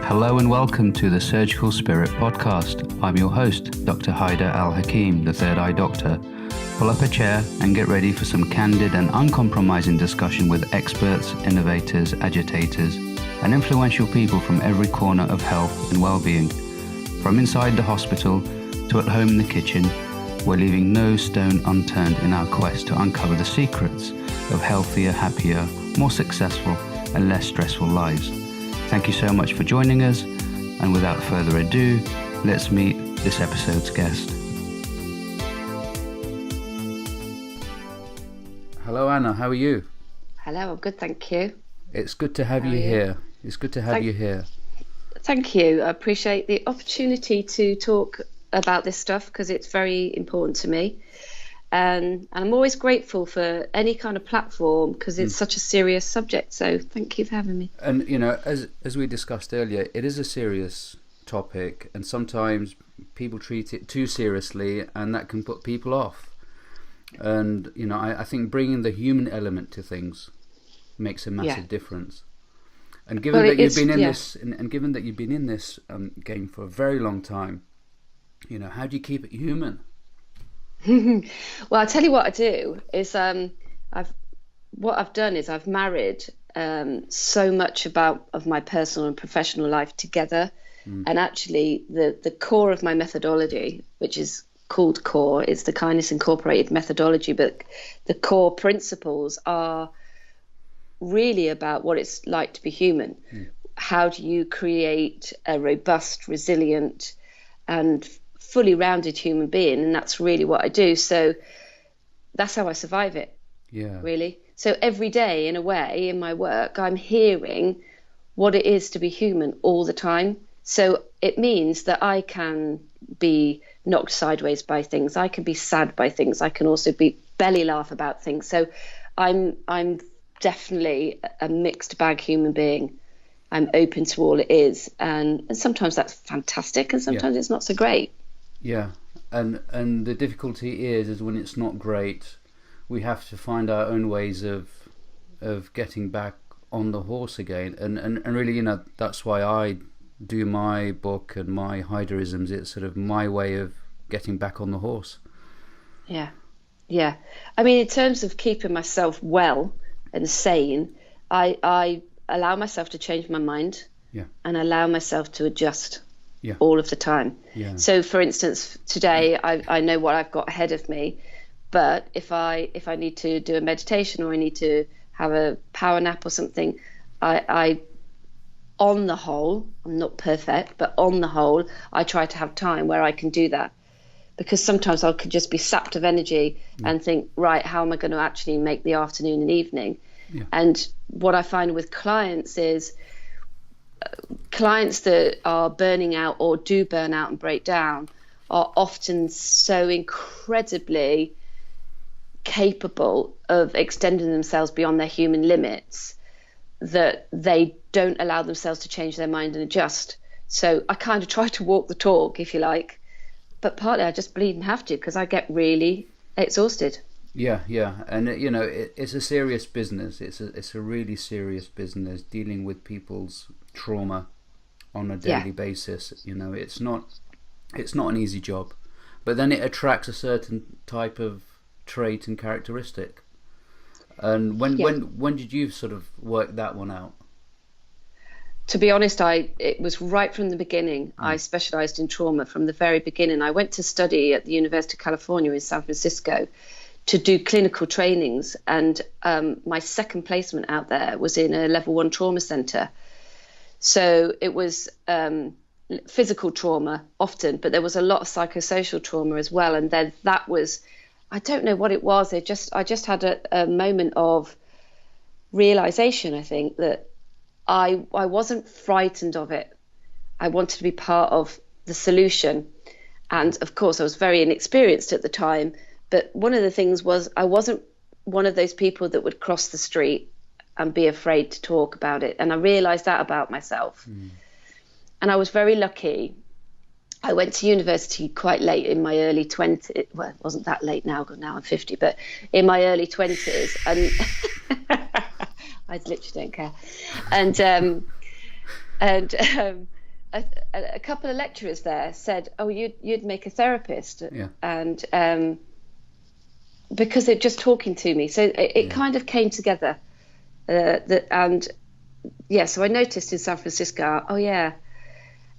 Hello and welcome to the Surgical Spirit podcast. I'm your host, Dr. Haidar Al-Hakim, the Third Eye Doctor. Pull up a chair and get ready for some candid and uncompromising discussion with experts, innovators, agitators, and influential people from every corner of health and well-being. From inside the hospital to at home in the kitchen, we're leaving no stone unturned in our quest to uncover the secrets of healthier, happier, more successful, and less stressful lives. Thank you so much for joining us, and without further ado, let's meet this episode's guest. Hello Anna, how are you? Hello, I'm good, thank you. It's good to have you here. It's good to have you here. Thank you. I appreciate the opportunity to talk about this stuff because it's very important to me. And I'm always grateful for any kind of platform because it's such a serious subject. So thank you for having me. And, you know, as we discussed earlier, it is a serious topic and sometimes people treat it too seriously and that can put people off. And, you know, I think bringing the human element to things makes a massive difference. And given that you've been in this, and given that you've been in this game for a very long time, you know, how do you keep it human? Well, I'll tell you what I do is I've married so much of my personal and professional life together. And actually the core of my methodology, which is called CORE, is the Kindness Incorporated methodology, but the core principles are really about what it's like to be human. How do you create a robust, resilient and fully rounded human being? And that's really what I do. So that's how I survive it. Really. So every day, in a way, in my work, I'm hearing what it is to be human all the time. So it means that I can be knocked sideways by things. I can be sad by things. I can also be belly laugh about things. So I'm definitely a mixed bag human being. I'm open to all it is. And sometimes that's fantastic and sometimes it's not so great. Yeah, and the difficulty is when it's not great, we have to find our own ways of getting back on the horse again. And really, you know, that's why I do my book and my Haidarisms. It's sort of my way of getting back on the horse. Yeah. I mean, in terms of keeping myself well and sane, I allow myself to change my mind and allow myself to adjust. All of the time. So for instance, today I know what I've got ahead of me, but if I need to do a meditation or I need to have a power nap or something, I on the whole, I'm not perfect, but on the whole, I try to have time where I can do that, because sometimes I could just be sapped of energy and think, right, how am I going to actually make the afternoon and evening? And what I find with clients is clients that are burning out or do burn out and break down are often so incredibly capable of extending themselves beyond their human limits that they don't allow themselves to change their mind and adjust. So I kind of try to walk the talk, if you like, but partly I just bleed and have to because I get really exhausted. And you know, it's a serious business. It's a really serious business dealing with people's trauma on a daily basis. You know, it's not an easy job, but then it attracts a certain type of trait and characteristic. And when did you sort of work that one out? To be honest, it was right from the beginning. I specialized in trauma from the very beginning. I went to study at the University of California in San Francisco to do clinical trainings, and my second placement out there was in a level 1 trauma center. So it was physical trauma often, but there was a lot of psychosocial trauma as well. And then that was, I don't know what it was. I just had a moment of realization, I think, that I wasn't frightened of it. I wanted to be part of the solution. And of course, I was very inexperienced at the time. But one of the things was I wasn't one of those people that would cross the street and be afraid to talk about it. And I realized that about myself. And I was very lucky. I went to university quite late in my early 20s. Well, it wasn't that late now I'm 50, but in my early 20s. And I literally don't care. And a couple of lecturers there said, "Oh, you'd make a therapist," Yeah. and because they're just talking to me, so it kind of came together. So I noticed in San Francisco, oh yeah,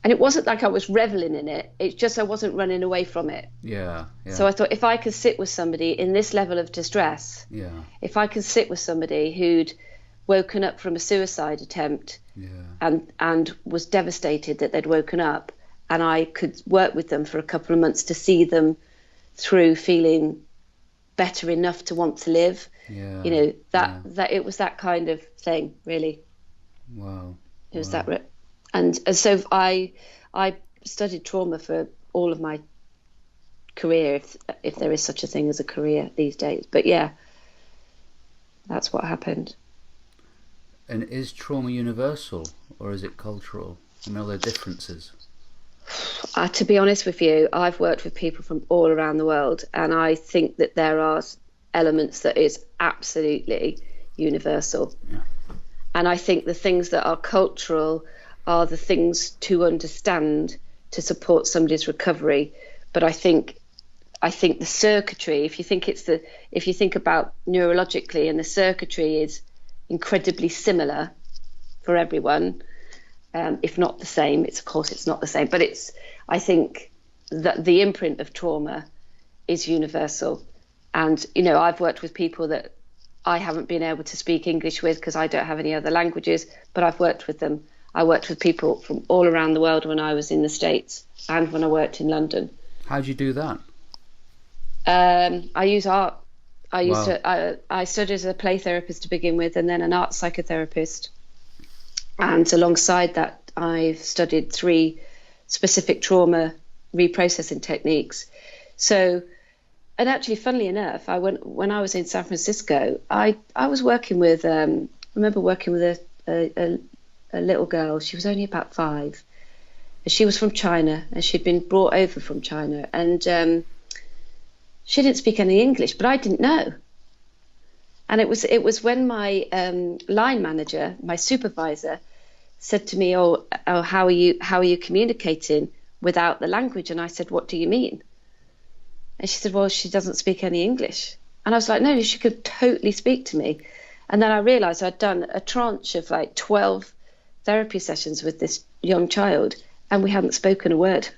and it wasn't like I was reveling in it. It's just I wasn't running away from it. Yeah. So I thought if I could sit with somebody in this level of distress, if I could sit with somebody who'd woken up from a suicide attempt and was devastated that they'd woken up, and I could work with them for a couple of months to see them through feeling better enough to want to live, that it was that kind of thing, really. Wow. It was and so I studied trauma for all of my career, if there is such a thing as a career these days. But yeah, that's what happened. And is trauma universal or is it cultural? I mean, are there differences? To be honest with you, I've worked with people from all around the world, and I think that there are elements that is absolutely universal. Yeah. And I think the things that are cultural are the things to understand to support somebody's recovery. But I think the circuitry, if you think about neurologically, and the circuitry is incredibly similar for everyone, if not the same. Of course it's not the same, but I think that the imprint of trauma is universal. And I've worked with people that I haven't been able to speak English with because I don't have any other languages, but I've worked with them. I worked with people from all around the world when I was in the States and when I worked in London. How'd you do that? I use art. I studied as a play therapist to begin with, and then an art psychotherapist. And alongside that, I've studied 3 specific trauma reprocessing techniques. So, and actually, funnily enough, when I was in San Francisco, I was working with, I remember working with a little girl. She was only about 5. She was from China, and she'd been brought over from China, and she didn't speak any English, but I didn't know. And it was when my line manager, my supervisor, said to me, "Oh, how are you communicating without the language?" And I said, "What do you mean?" And she said, "Well, she doesn't speak any English." And I was like, "No, she could totally speak to me." And then I realized I'd done a tranche of like 12 therapy sessions with this young child, and we hadn't spoken a word.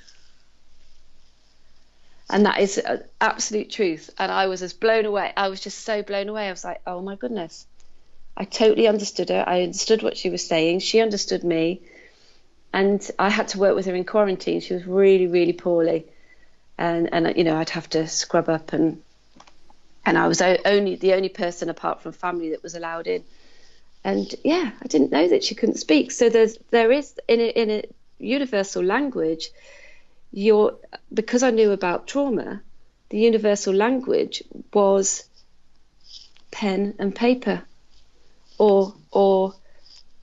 And that is absolute truth. And I was as blown away. I was just so blown away. I was like, oh my goodness. I totally understood her. I understood what she was saying. She understood me. And I had to work with her in quarantine. She was really, really poorly. And I'd have to scrub up, and I was the only person apart from family that was allowed in. And yeah, I didn't know that she couldn't speak. So there is in a universal language, because I knew about trauma, the universal language was pen and paper or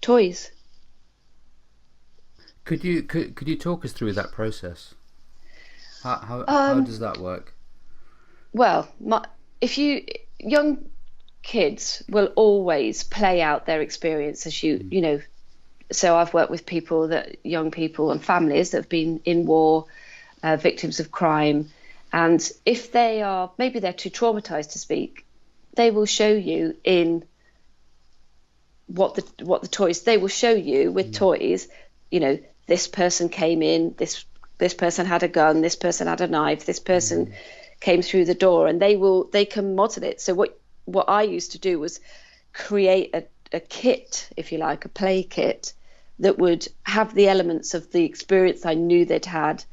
toys. Could you talk us through that process? How does that work? Well, young kids will always play out their experience as you know. So I've worked with young people and families that have been in war, victims of crime, and if maybe they're too traumatized to speak, they will show you in what the toys, they will show you with toys, this person came in, this person had a gun, this person had a knife, this person came through the door, and they can model it. So what I used to do was create a kit, if you like, a play kit that would have the elements of the experience I knew they'd had,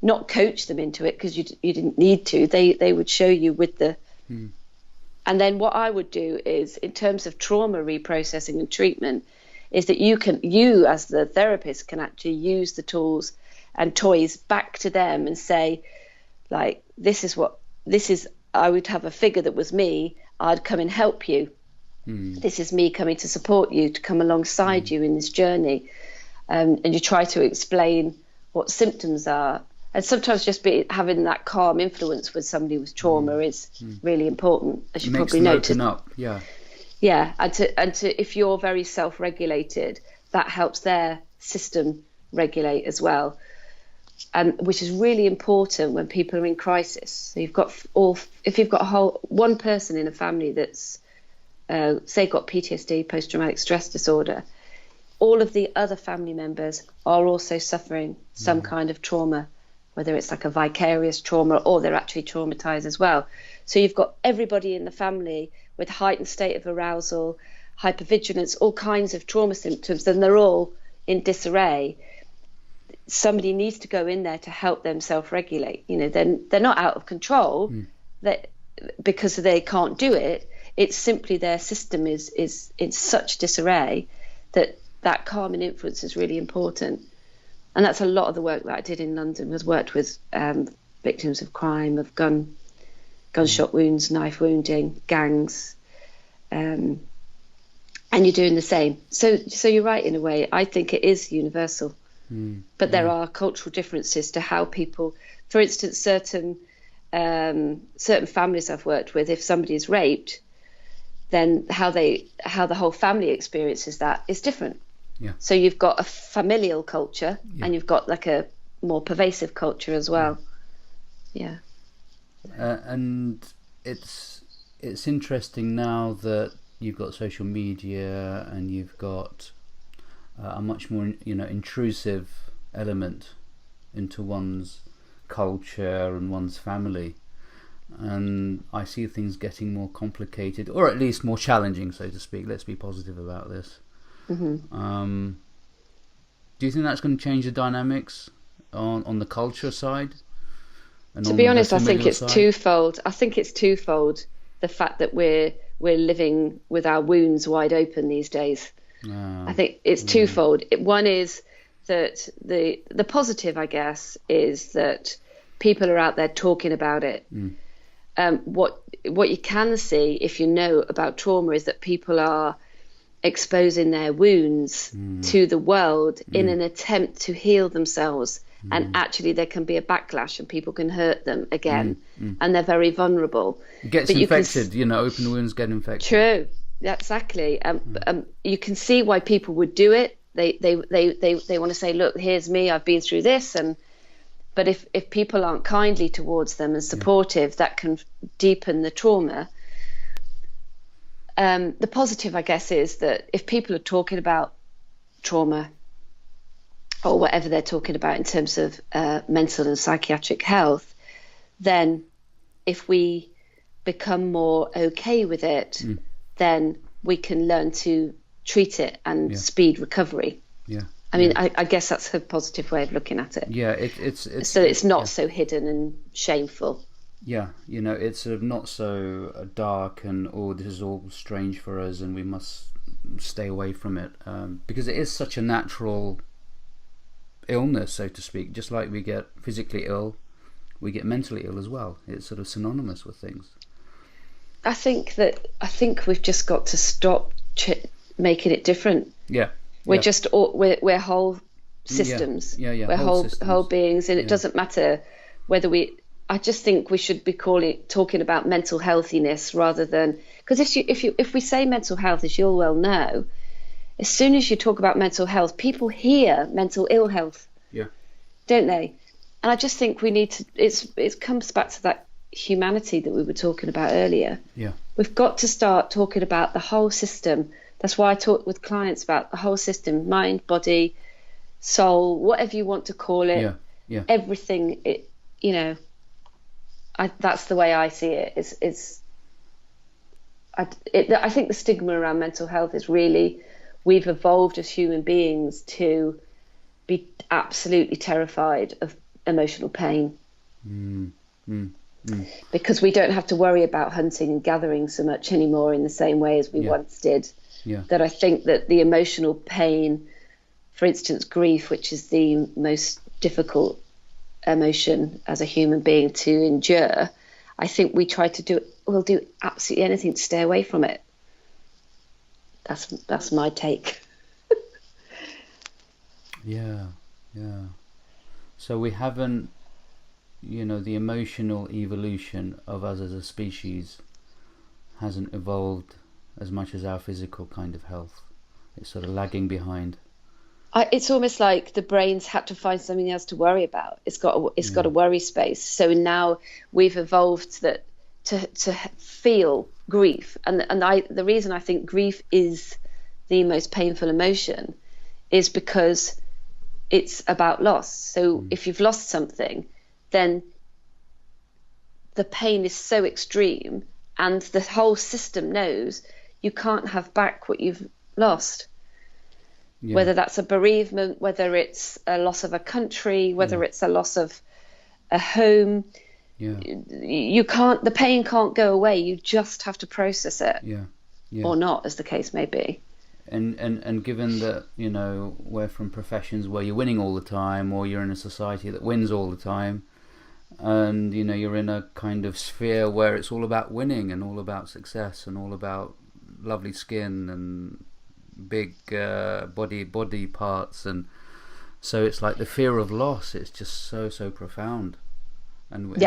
not coach them into it because you didn't need to. They would show you with the... And then what I would do is, in terms of trauma reprocessing and treatment, is that you as the therapist can actually use the tools and toys back to them and say, like, I would have a figure that was me, I'd come and help you. This is me coming to support you, to come alongside you in this journey. And you try to explain what symptoms are. And sometimes just having that calm influence with somebody with trauma is really important, as you probably know. Open up, yeah. Yeah, and if you're very self-regulated, that helps their system regulate as well, and which is really important when people are in crisis. So if you've got one person in a family that's say got PTSD, post-traumatic stress disorder, all of the other family members are also suffering some kind of trauma, whether it's like a vicarious trauma or they're actually traumatized as well. So you've got everybody in the family with heightened state of arousal, hypervigilance, all kinds of trauma symptoms, and they're all in disarray. Somebody needs to go in there to help them self-regulate. They're not out of control because they can't do it. It's simply their system is in such disarray that calming influence is really important. And that's a lot of the work that I did in London, was worked with victims of crime, of gunshot wounds, knife wounding, gangs, and you're doing the same. So you're right in a way. I think it is universal, but there are cultural differences to how people, for instance, certain families I've worked with, if somebody is raped, then how the whole family experiences that is different. Yeah. So you've got a familial culture and you've got like a more pervasive culture as well. Yeah. And it's interesting now that you've got social media and you've got a much more intrusive element into one's culture and one's family, and I see things getting more complicated, or at least more challenging, so to speak. Let's be positive about this. Mm-hmm. Do you think that's going to change the dynamics on the culture side? To be honest, I think it's twofold. The fact that we're living with our wounds wide open these days. I think it's twofold. One is that the positive, I guess, is that people are out there talking about it. What you can see, if you know about trauma, is that people are exposing their wounds to the world in an attempt to heal themselves, and actually there can be a backlash and people can hurt them again, and they're very vulnerable. It gets infected, open wounds get infected. True, exactly. You can see why people would do it. They want to say, look, here's me, I've been through this, but if people aren't kindly towards them and supportive, that can deepen the trauma. The positive, I guess, is that if people are talking about trauma or whatever they're talking about in terms of mental and psychiatric health, then if we become more okay with it, then we can learn to treat it and speed recovery. Yeah. I mean, I guess that's a positive way of looking at it. Yeah, it's so it's not so hidden and shameful. Yeah, it's sort of not so dark and this is all strange for us and we must stay away from it, because it is such a natural illness, so to speak. Just like we get physically ill, we get mentally ill as well. It's sort of synonymous with things. I think we've just got to stop making it different. Yeah. We're just we're whole systems. Yeah. We're whole beings, and it doesn't matter whether I just think we should be talking about mental healthiness rather than, because if we say mental health, as you'll well know, as soon as you talk about mental health, people hear mental ill health. Yeah. Don't they? And I just think we need to. It comes back to that humanity that we were talking about earlier. Yeah. We've got to start talking about the whole system. That's why I talk with clients about the whole system: mind, body, soul, whatever you want to call it. Yeah. Everything. That's the way I see it. I think the stigma around mental health is really, we've evolved as human beings to be absolutely terrified of emotional pain. Because we don't have to worry about hunting and gathering so much anymore in the same way as we once did. Yeah. That I think that the emotional pain, for instance, grief, which is the most difficult emotion as a human being to endure, I think we'll do absolutely anything to stay away from it. That's my take. Yeah. So we haven't, the emotional evolution of us as a species hasn't evolved as much as our physical kind of health. It's sort of lagging behind. It's almost like the brain's had to find something else to worry about. It's got a worry space. So now we've evolved that to feel grief, and the reason I think grief is the most painful emotion is because it's about loss. So if you've lost something, then the pain is so extreme, and the whole system knows you can't have back what you've lost. Yeah. Whether that's a bereavement, whether it's a loss of a country, whether it's a loss of a home, you can't. The pain can't go away. You just have to process it, or not, as the case may be. And given that, you know, we're from professions where you're winning all the time, or you're in a society that wins all the time, and you know you're in a kind of sphere where it's all about winning and all about success and all about lovely skin and big body parts, and so it's like the fear of loss. It's just so profound, and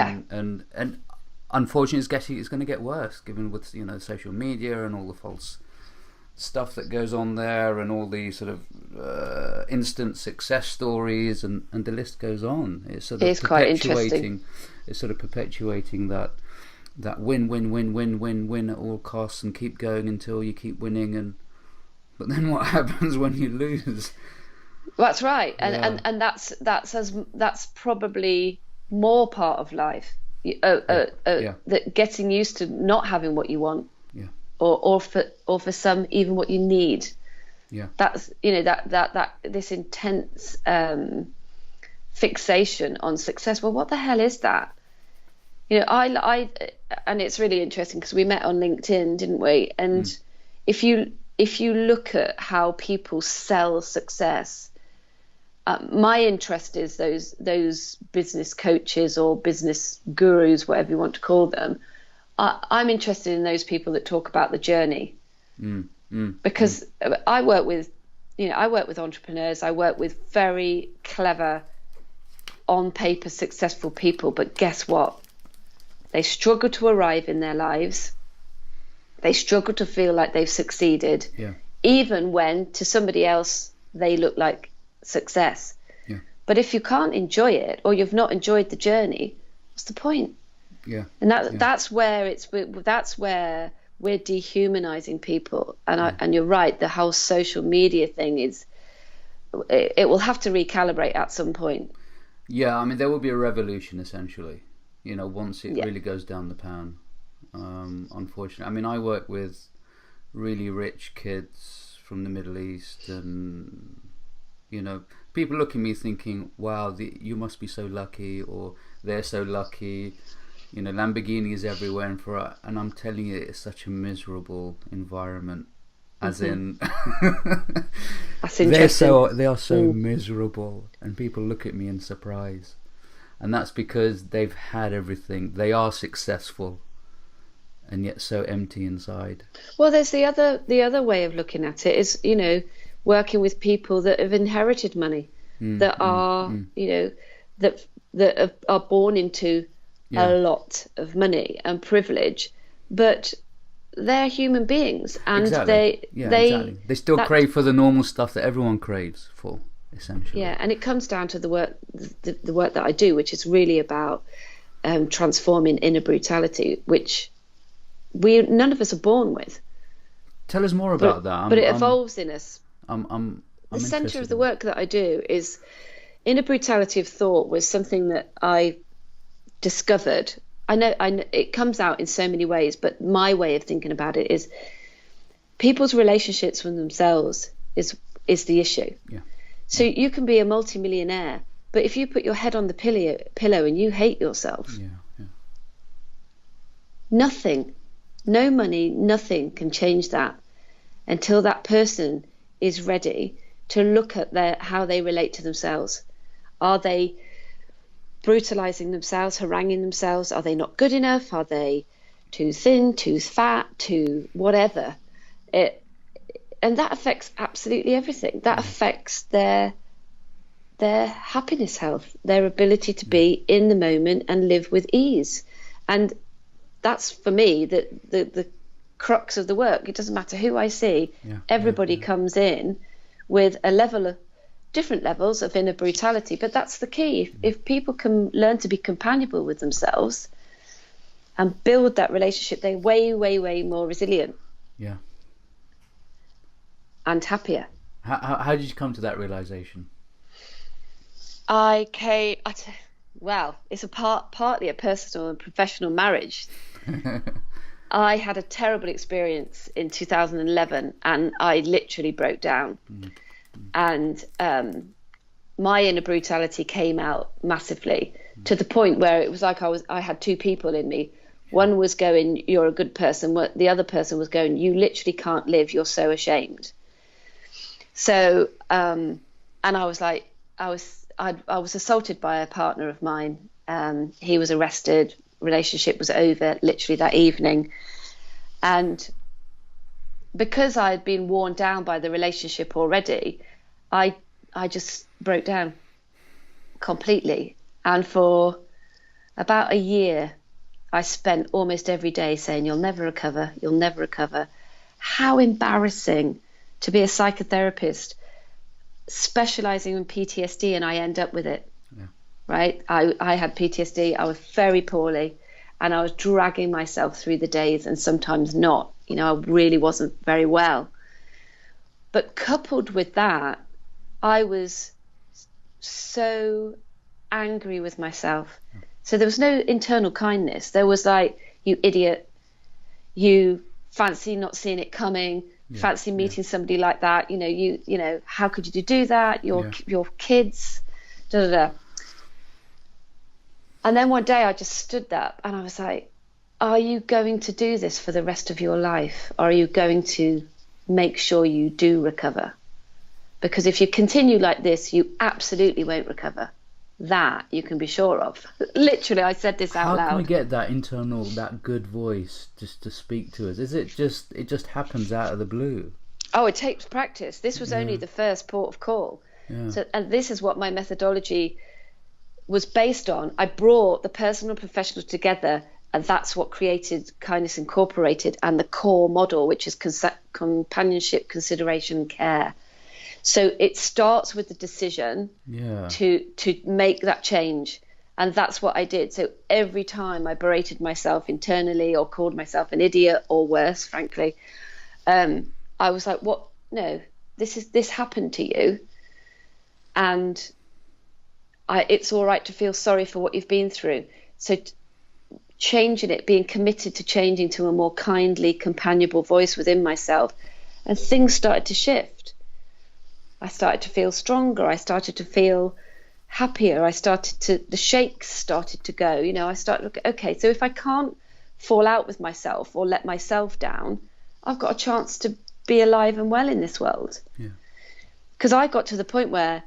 unfortunately it's going to get worse, given with, you know, social media and all the false stuff that goes on there, and all the sort of instant success stories, and the list goes on. It's sort of quite interesting. It's sort of perpetuating that win at all costs, and keep going until you keep winning. But then what happens when you lose? That's right, and that's probably more part of life. That getting used to not having what you want, or for some even what you need. Yeah, that's, you know, that this intense fixation on success. Well, what the hell is that? You know, I and it's really interesting because we met on LinkedIn, didn't we? And if you look at how people sell success, my interest is those business coaches or business gurus, whatever you want to call them. I'm interested in those people that talk about the journey, because I work with entrepreneurs. I work with very clever, on paper successful people, but guess what? They struggle to arrive in their lives. They struggle to feel like they've succeeded, even when to somebody else they look like success. Yeah. But if you can't enjoy it, or you've not enjoyed the journey, what's the point? Yeah. And that's where we're dehumanizing people. And you're right, the whole social media thing it will have to recalibrate at some point. Yeah, I mean, there will be a revolution essentially, you know, once it really goes down the pan. Unfortunately, I mean, I work with really rich kids from the Middle East, and you know, people look at me thinking, wow, you must be so lucky, or they're so lucky, you know, Lamborghinis everywhere, and I'm telling you, it's such a miserable environment, as in that's interesting. they are so miserable, and people look at me in surprise, and that's because they've had everything, they are successful, and yet so empty inside. Well, there's the other way of looking at it is, you know, working with people that have inherited money, that are you know, that are born into a lot of money and privilege, but they're human beings, and they still crave for the normal stuff that everyone craves for, essentially. Yeah, and it comes down to the work that I do, which is really about transforming inner brutality, which none of us are born with. Tell us more about that. But it evolves in us. I'm the centre of the work that I do is inner brutality of thought. Was something that I discovered. I know it comes out in so many ways, but my way of thinking about it is people's relationships with themselves is the issue. Yeah. So you can be a multimillionaire, but if you put your head on the pillow and you hate yourself, nothing, no money, nothing can change that until that person is ready to look at how they relate to themselves. Are they brutalizing themselves, haranguing themselves? Are they not good enough? Are they too thin, too fat, too whatever? And that affects absolutely everything. That affects their happiness, health, their ability to be in the moment and live with ease. And that's, for me, the crux of the work. It doesn't matter who I see. Everybody comes in with a level different levels of inner brutality, but that's the key. If people can learn to be companionable with themselves and build that relationship, they're way, way, way more resilient. Yeah. And happier. How did you come to that realization? Well, it's partly a personal and professional marriage. I had a terrible experience in 2011 and I literally broke down. And my inner brutality came out massively to the point where it was like I had two people in me. One was going, "You're a good person." The other person was going, "You literally can't live. You're so ashamed." So, and I was like, I was assaulted by a partner of mine. He was arrested. Relationship was over literally that evening. And because I had been worn down by the relationship already, I just broke down completely. And for about a year, I spent almost every day saying, "You'll never recover. You'll never recover." How embarrassing to be a psychotherapist specializing in PTSD and I end up with it. Yeah. Right? I had PTSD. I was very poorly and I was dragging myself through the days and sometimes not. You know, I really wasn't very well. But coupled with that, I was so angry with myself. So there was no internal kindness. There was like, "You idiot, you fancy not seeing it coming, fancy meeting somebody like that, you know, how could you do that? Your kids, da da da." And then one day I just stood up and I was like, are you going to do this for the rest of your life? Or are you going to make sure you do recover? Because if you continue like this, you absolutely won't recover. That you can be sure of. Literally, I said this out loud. How can we get that internal, that good voice just to speak to us? Is it just happens out of the blue? Oh, it takes practice. This was only the first port of call. Yeah. So, and this is what my methodology was based on. I brought the personal and professional together, and that's what created Kindness Incorporated and the core model, which is companionship, consideration, care. So it starts with the decision to make that change. And that's what I did. So every time I berated myself internally or called myself an idiot or worse, frankly, I was like, "What? No, this happened to you. And it's all right to feel sorry for what you've been through." So changing it, being committed to changing to a more kindly, companionable voice within myself. And things started to shift. I started to feel stronger. I started to feel happier. The shakes started to go. You know, I started looking, okay, so if I can't fall out with myself or let myself down, I've got a chance to be alive and well in this world. Because I got to the point where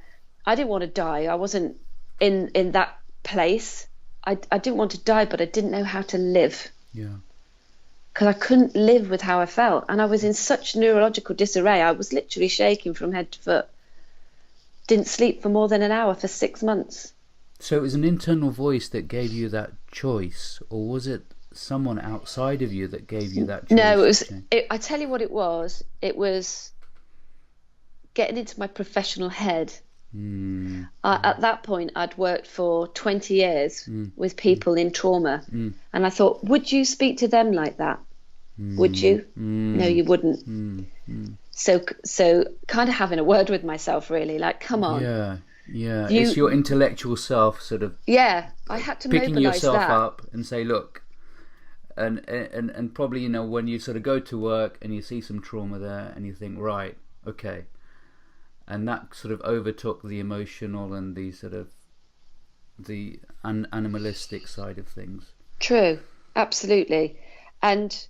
I didn't want to die. I wasn't in that place. I didn't want to die, but I didn't know how to live. Because I couldn't live with how I felt. And I was in such neurological disarray. I was literally shaking from head to foot. Didn't sleep for more than an hour for 6 months. So it was an internal voice that gave you that choice, or was it someone outside of you that gave you that choice? No, I tell you what it was. It was getting into my professional head. At that point, I'd worked for 20 years with people in trauma. And I thought, would you speak to them like that? Would you? No, you wouldn't. So kind of having a word with myself, really, like, come on. It's your intellectual self sort of I had to picking mobilize yourself that. up and say, look, and probably, you know, when you sort of go to work and you see some trauma there and you think, right, okay, and that sort of overtook the emotional and the sort of the animalistic side of things. True, absolutely. And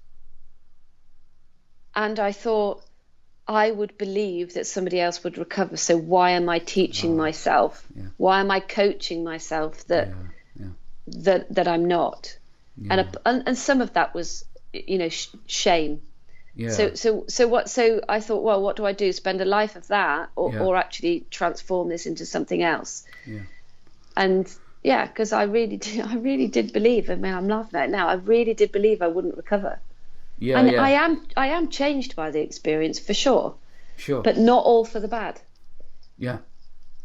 I thought I would believe that somebody else would recover. So why am I teaching myself? Why am I coaching myself that I'm not? And some of that was, you know, shame. So I thought, well, what do I do? Spend a life of that, or actually transform this into something else? And because I really did believe. I mean, I'm laughing at it now. I really did believe I wouldn't recover. I am changed by the experience for sure. But not all for the bad.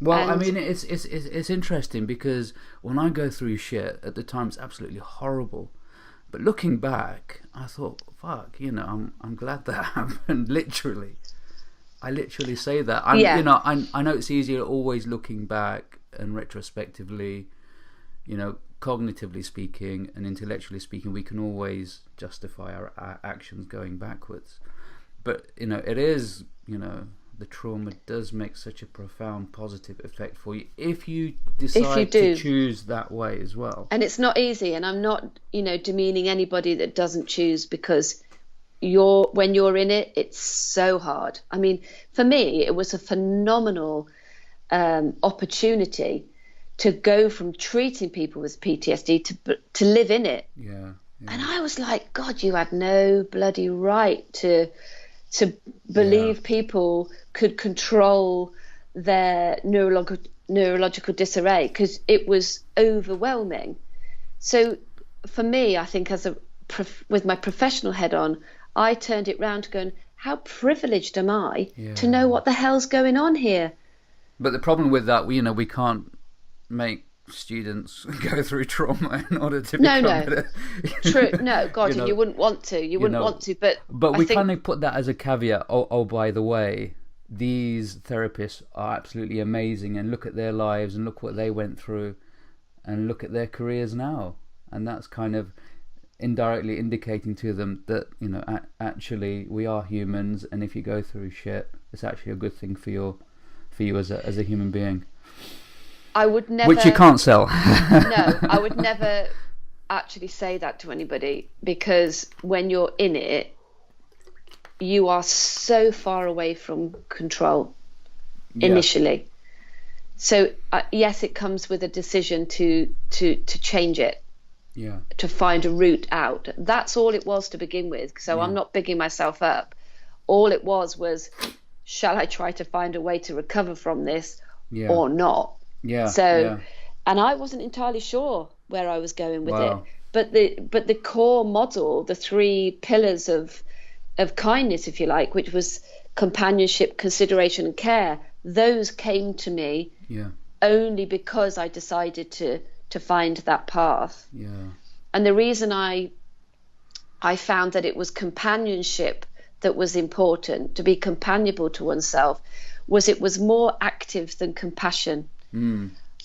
Well, I mean, it's interesting because when I go through shit at the time, it's absolutely horrible. But looking back, I thought, fuck, I'm glad that happened. Literally, I literally say that. I know it's easier always looking back and retrospectively, cognitively speaking and intellectually speaking, we can always justify our actions going backwards. But it is, the trauma does make such a profound positive effect for you if you decide to choose that way as well. And it's not easy, and I'm not, demeaning anybody that doesn't choose, because when you're in it, it's so hard. I mean, for me, it was a phenomenal opportunity to go from treating people with PTSD to live in it. Yeah. And I was like, God, you had no bloody right to believe people could control their neurological disarray, because it was overwhelming. So for me, I think with my professional head on, I turned it round to going, how privileged am I to know what the hell's going on here? But the problem with that, we can't make students go through trauma in order to become better. True. No, God, and you wouldn't want to. But we kind of put that as a caveat. Oh, by the way, these therapists are absolutely amazing, and look at their lives and look what they went through, and look at their careers now, and that's kind of indirectly indicating to them that actually we are humans, and if you go through shit, it's actually a good thing for you as a human being. I would never, which you can't sell. No, I would never actually say that to anybody, because when you're in it, you are so far away from control initially. So yes, it comes with a decision to change it, to find a route out. That's all it was to begin with. So I'm not bigging myself up. All it was, shall I try to find a way to recover from this or not? And I wasn't entirely sure where I was going with it, but the core model, the 3 pillars of kindness, if you like, which was companionship, consideration, and care, those came to me only because I decided to find that path. And the reason I found that it was companionship that was important, to be companionable to oneself, was it was more active than compassion.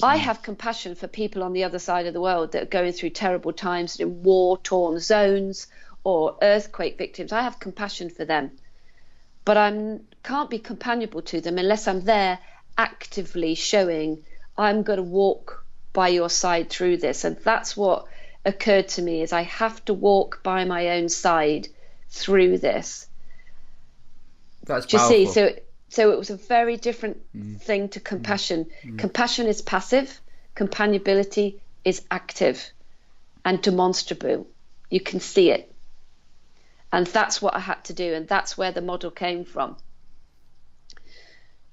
I have compassion for people on the other side of the world that are going through terrible times in war-torn zones or earthquake victims. I have compassion for them, but I can't be companionable to them unless I'm there actively showing I'm going to walk by your side through this. And that's what occurred to me, is I have to walk by my own side through this. That's powerful. Do you see? So it was a very different thing to compassion. Compassion is passive, companionability is active and demonstrable. You can see it. And that's what I had to do, and that's where the model came from.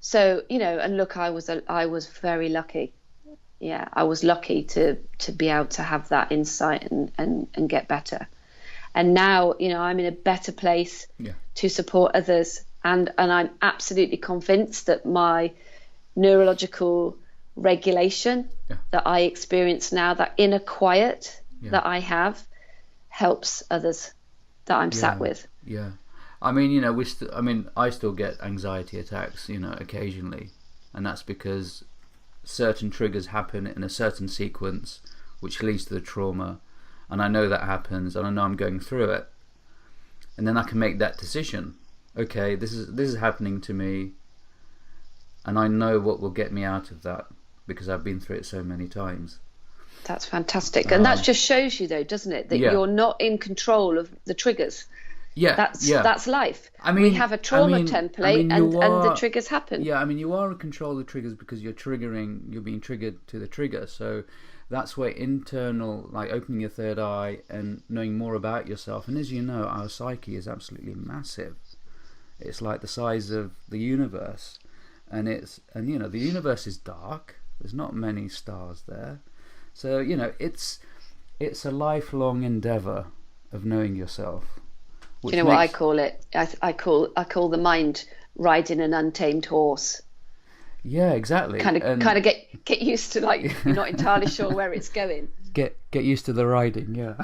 So, and look, I was very lucky. Yeah, I was lucky to be able to have that insight and get better. And now, I'm in a better place to support others. And I'm absolutely convinced that my neurological regulation that I experience now, that inner quiet that I have, helps others that I'm sat with. Yeah. I mean, I still get anxiety attacks, occasionally. And that's because certain triggers happen in a certain sequence, which leads to the trauma. And I know that happens, and I know I'm going through it. And then I can make that decision. Okay, this is happening to me, and I know what will get me out of that because I've been through it so many times. That's fantastic. And that just shows you, though, doesn't it, that you're not in control of the triggers. That's life. I mean, we have a trauma template, and the triggers happen. Yeah, I mean, you are in control of the triggers because you're being triggered to the trigger. So that's where internal, like opening your third eye and knowing more about yourself. And as you know, our psyche is absolutely massive. It's like the size of the universe, and the universe is dark. There's not many stars there, so it's a lifelong endeavor of knowing yourself. Do you know what I call it? I call the mind riding an untamed horse. Yeah, exactly. Kind And of get used to, like, you're not entirely sure where it's going. get used to the riding. Yeah.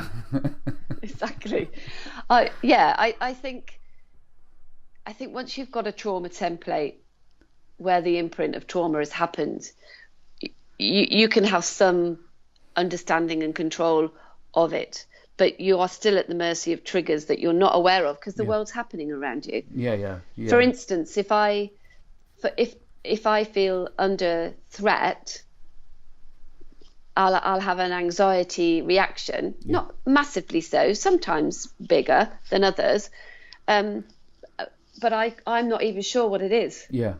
Exactly. I think once you've got a trauma template where the imprint of trauma has happened, you can have some understanding and control of it, but you are still at the mercy of triggers that you're not aware of because the world's happening around you. Yeah. For instance, if I feel under threat, I'll have an anxiety reaction, not massively so, sometimes bigger than others, but I'm not even sure what it is. Yeah.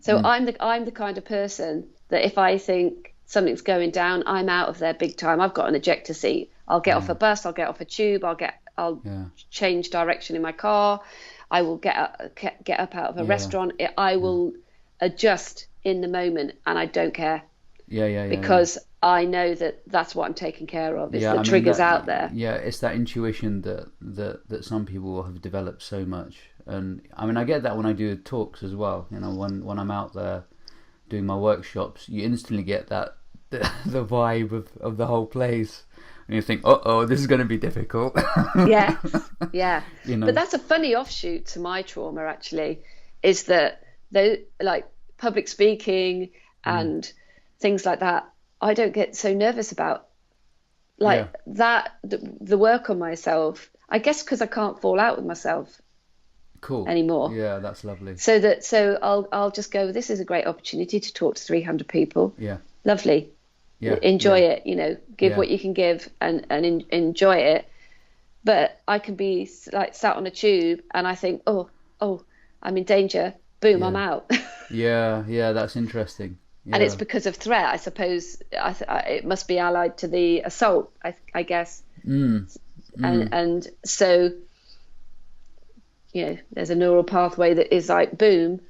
So I'm the kind of person that if I think something's going down, I'm out of there big time. I've got an ejector seat. I'll get off a bus. I'll get off a tube. I'll change direction in my car. I will get up out of a restaurant. I will adjust in the moment, and I don't care. Because I know that that's what I'm taking care of. It's the triggers out there. Yeah, it's that intuition that some people have developed so much. And I mean, I get that when I do talks as well. You know, when I'm out there doing my workshops, you instantly get that the vibe of the whole place, and you think, oh, this is going to be difficult. Yes, yeah. You know? But that's a funny offshoot to my trauma. Actually, is that like public speaking and things like that, I don't get so nervous about. Like that, the work on myself. I guess because I can't fall out with myself. Cool. Anymore. Yeah, that's lovely. So I'll just go, this is a great opportunity to talk to 300 people. Yeah. Lovely. Yeah. Enjoy it, you know, give what you can give and enjoy it. But I can be like sat on a tube and I think, oh, I'm in danger. Boom, I'm out. Yeah, that's interesting. Yeah. And it's because of threat, I suppose. It must be allied to the assault, I guess. And so, you know, there's a neural pathway that is like, boom,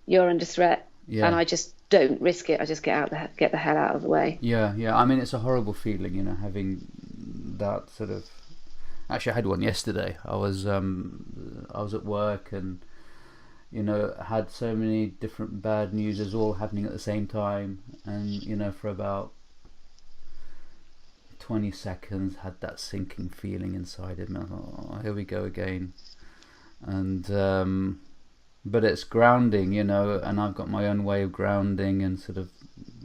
you're under threat, and I just don't risk it. I just get the hell out of the way. Yeah. I mean, it's a horrible feeling, you know, having that sort of. Actually, I had one yesterday. I was at work and, you know, had so many different bad news all happening at the same time, and you know, for about 20 seconds, had that sinking feeling inside of me. Oh, here we go again. And but it's grounding, you know, and I've got my own way of grounding and sort of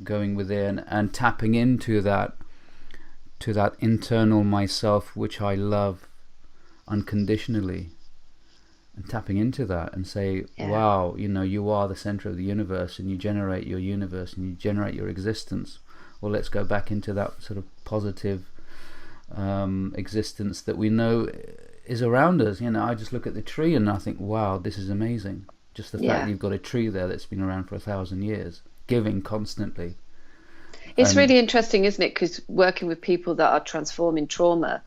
going within and tapping into that internal myself which I love unconditionally, and tapping into that and say, wow, you know, you are the center of the universe and you generate your universe and you generate your existence. Well, let's go back into that sort of positive existence that we know is around us. You know, I just look at the tree and I think, wow, this is amazing. Just the fact that you've got a tree there that's been around for 1,000 years, giving constantly. It's really interesting, isn't it? Because working with people that are transforming trauma,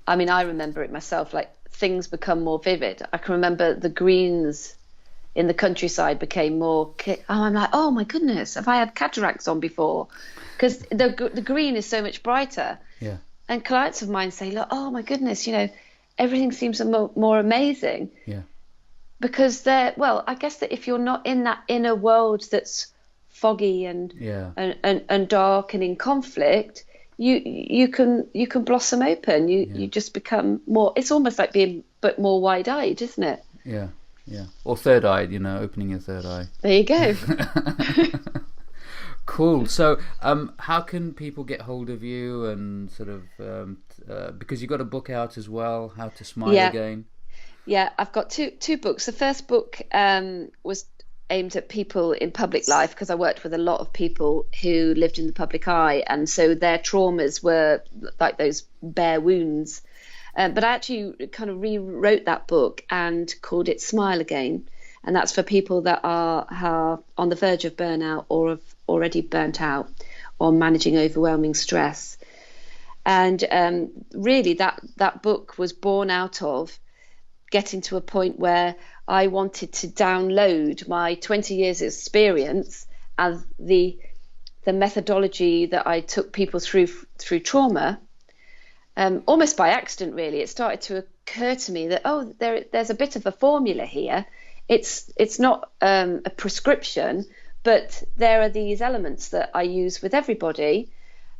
I mean, I remember it myself, like things become more vivid. I can remember the greens in the countryside became more, I'm like, oh my goodness, have I had cataracts on before? Because the green is so much brighter. Yeah. And clients of mine say, look, oh my goodness, you know, everything seems more amazing. Yeah. Because I guess that if you're not in that inner world that's foggy and dark and in conflict, you can blossom open. You just become more. It's almost like being but more wide-eyed, isn't it? Yeah. Or third-eyed, you know, opening your third eye. There you go. Cool. So, how can people get hold of you and sort of because you've got a book out as well, How to Smile Again? Yeah, I've got two books. The first book was aimed at people in public life because I worked with a lot of people who lived in the public eye, and so their traumas were like those bare wounds. But I actually kind of rewrote that book and called it Smile Again, and that's for people that are on the verge of burnout or have already burnt out or managing overwhelming stress. And really that book was born out of getting to a point where I wanted to download my 20 years experience and the methodology that I took people through trauma, almost by accident really. It started to occur to me that there's a bit of a formula here. It's not a prescription, But there are these elements that I use with everybody,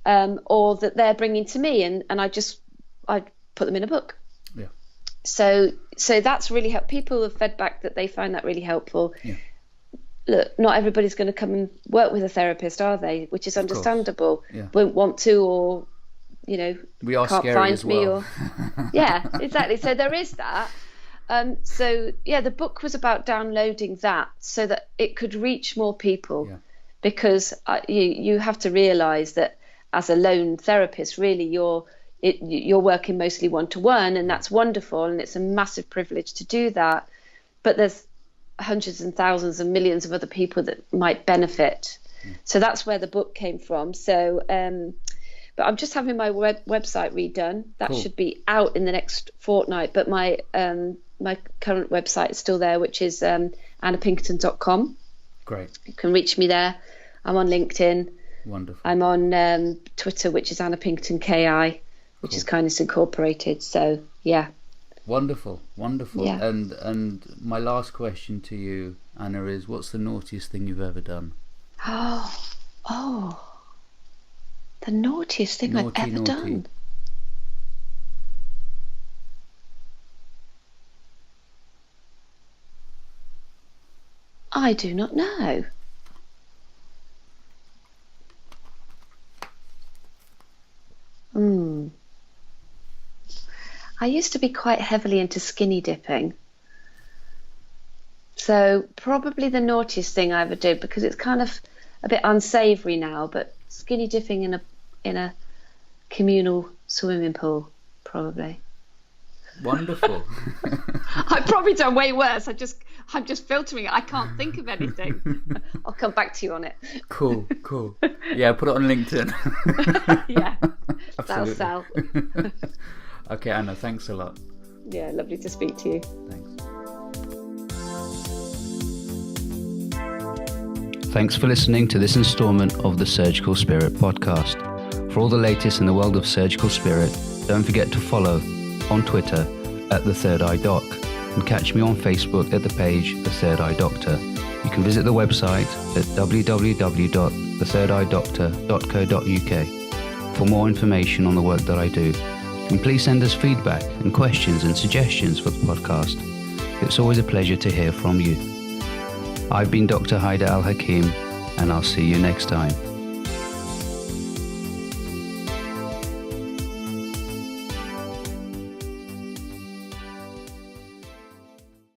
or that they're bringing to me, and I put them in a book. Yeah. So that's really helped. People have fed back that they find that really helpful. Yeah. Look, not everybody's going to come and work with a therapist, are they? Which is understandable. Yeah. Won't want to, or we are can't scary find as me, well. or yeah, exactly. So there is that. So yeah, the book was about downloading that so that it could reach more people, because you have to realise that as a lone therapist, really you're working mostly one-to-one, and that's wonderful, and it's a massive privilege to do that. But there's hundreds and thousands and millions of other people that might benefit. So that's where the book came from. So but I'm just having my website redone. That should be out in the next fortnight. But my current website is still there, which is annapinkerton.com. Great. You can reach me there. I'm on LinkedIn. Wonderful. I'm on Twitter, which is Anna Pinkerton KI, which is Kindness Incorporated. So yeah. Wonderful. Yeah. And my last question to you, Anna, is what's the naughtiest thing you've ever done? Oh. The naughtiest thing I've ever done. I do not know. I used to be quite heavily into skinny dipping. So probably the naughtiest thing I ever did, because it's kind of a bit unsavoury now, but skinny dipping in a communal swimming pool, probably. Wonderful. I've probably done way worse. I'm just filtering it. I can't think of anything. I'll come back to you on it. Cool. Yeah, put it on LinkedIn. Yeah. Absolutely. Sell. Okay, Anna, thanks a lot. Yeah, lovely to speak to you. Thanks. Thanks for listening to this installment of the Surgical Spirit podcast. For all the latest in the world of surgical spirit, don't forget to follow on Twitter at The Third Eye Doc, and catch me on Facebook at the page The Third Eye Doctor. You can visit the website at www.thethirdeyedoctor.co.uk for more information on the work that I do. And please send us feedback and questions and suggestions for the podcast. It's always a pleasure to hear from you. I've been Dr. Haidar Al-Hakim, and I'll see you next time.